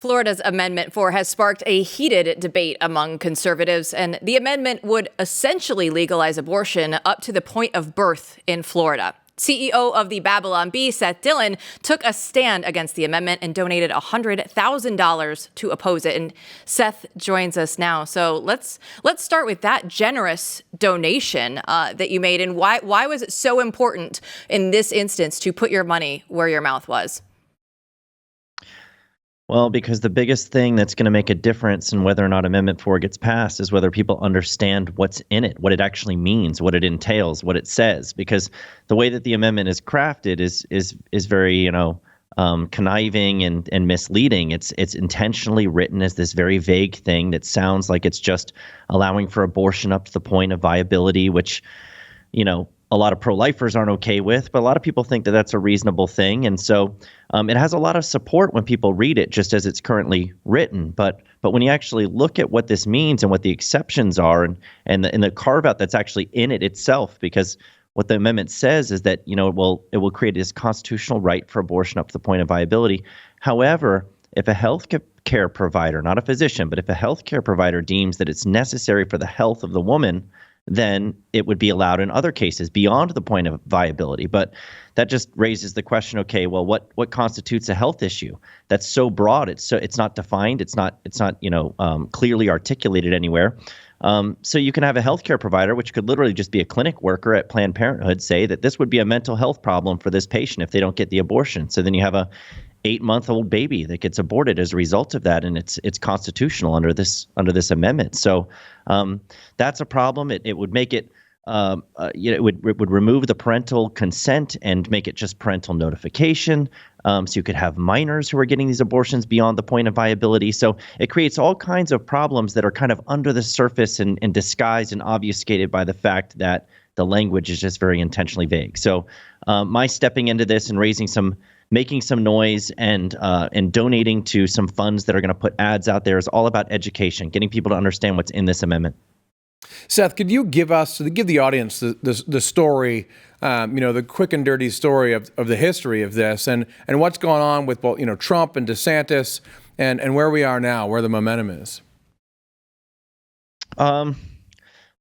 Florida's Amendment 4 has sparked a heated debate among conservatives, and the amendment would essentially legalize abortion up to the point of birth in Florida. CEO of the Babylon Bee, Seth Dillon, took a stand against the amendment and donated $100,000 to oppose it. And Seth joins us now. So let's start with that generous donation that you made, and why was it so important in this instance to put your money where your mouth was? Well, because the biggest thing that's going to make a difference in whether or not Amendment 4 gets passed is whether people understand what's in it, what it actually means, what it entails, what it says. Because the way that the amendment is crafted is very, conniving and misleading. It's intentionally written as this very vague thing that sounds like it's just allowing for abortion up to the point of viability, which, a lot of pro-lifers aren't okay with, but a lot of people think that that's a reasonable thing. And so it has a lot of support when people read it just as it's currently written. But when you actually look at what this means and what the exceptions are and the carve-out that's actually in it itself, because what the amendment says is that, it will create this constitutional right for abortion up to the point of viability. However, if a health care provider, not a physician, but if a health care provider deems that it's necessary for the health of the woman, then it would be allowed in other cases beyond the point of viability. But that just raises the question, okay, well, what constitutes a health issue? That's so broad. It's not defined. It's not clearly articulated anywhere. So you can have a healthcare provider, which could literally just be a clinic worker at Planned Parenthood, say that this would be a mental health problem for this patient if they don't get the abortion. So then you have a 8-month-old baby that gets aborted as a result of that, and it's constitutional under this amendment. So that's a problem. It would make it it would remove the parental consent and make it just parental notification. So you could have minors who are getting these abortions beyond the point of viability. So it creates all kinds of problems that are kind of under the surface and disguised and obfuscated by the fact that the language is just very intentionally vague. So my stepping into this and making some noise and donating to some funds that are going to put ads out there is all about education, getting people to understand what's in this amendment. Seth, could you give the audience the story, the quick and dirty story of the history of this and what's going on with both, Trump and DeSantis and where we are now, where the momentum is?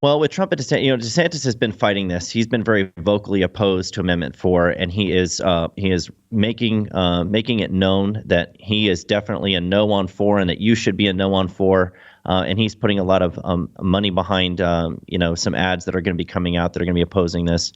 Well, with Trump and DeSantis has been fighting this. He's been very vocally opposed to Amendment 4, and he is making it known that he is definitely a no on 4, and that you should be a no on 4. And he's putting a lot of money behind some ads that are going to be coming out that are going to be opposing this.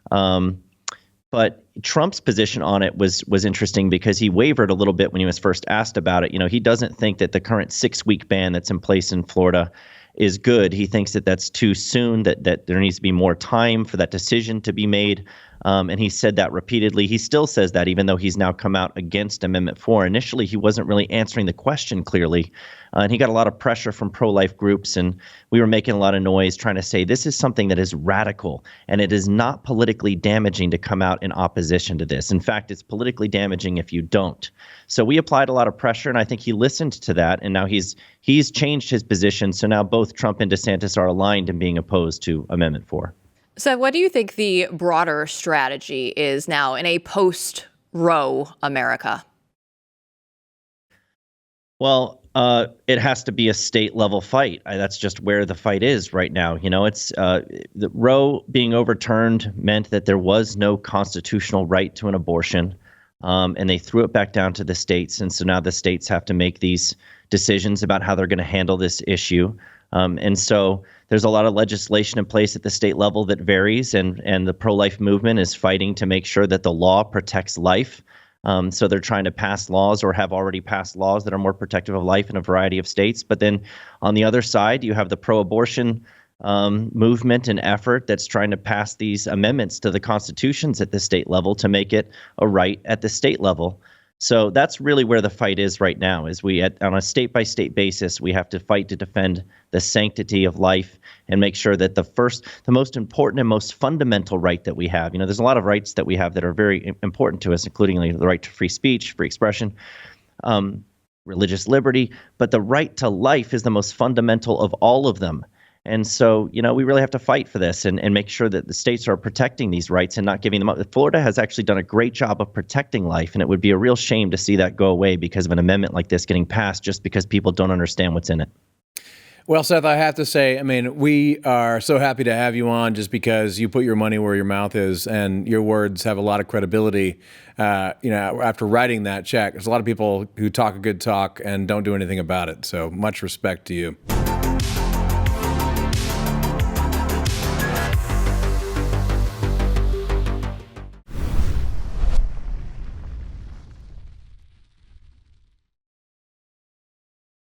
But Trump's position on it was interesting because he wavered a little bit when he was first asked about it. He doesn't think that the current 6-week ban that's in place in Florida is good. He thinks that that's too soon, that there needs to be more time for that decision to be made. And he said that repeatedly. He still says that, even though he's now come out against Amendment 4. Initially, he wasn't really answering the question clearly. And he got a lot of pressure from pro-life groups. And we were making a lot of noise trying to say this is something that is radical. And it is not politically damaging to come out in opposition to this. In fact, it's politically damaging if you don't. So we applied a lot of pressure. And I think he listened to that. And now he's changed his position. So now both Trump and DeSantis are aligned in being opposed to Amendment 4. So what do you think the broader strategy is now in a post-Roe America? Well, it has to be a state-level fight. That's just where the fight is right now. It's the Roe being overturned meant that there was no constitutional right to an abortion, and they threw it back down to the states. And so now the states have to make these decisions about how they're going to handle this issue. And so there's a lot of legislation in place at the state level that varies, and the pro-life movement is fighting to make sure that the law protects life. So they're trying to pass laws or have already passed laws that are more protective of life in a variety of states. But then on the other side, you have the pro-abortion movement and effort that's trying to pass these amendments to the constitutions at the state level to make it a right at the state level. So that's really where the fight is right now, is on a state-by-state basis, we have to fight to defend the sanctity of life and make sure that the most important and most fundamental right that we have, there's a lot of rights that we have that are very important to us, including the right to free speech, free expression, religious liberty, but the right to life is the most fundamental of all of them. And so, we really have to fight for this and make sure that the states are protecting these rights and not giving them up. Florida has actually done a great job of protecting life, and it would be a real shame to see that go away because of an amendment like this getting passed just because people don't understand what's in it. Well, Seth, I have to say, I mean, we are so happy to have you on just because you put your money where your mouth is and your words have a lot of credibility. After writing that check, there's a lot of people who talk a good talk and don't do anything about it. So much respect to you.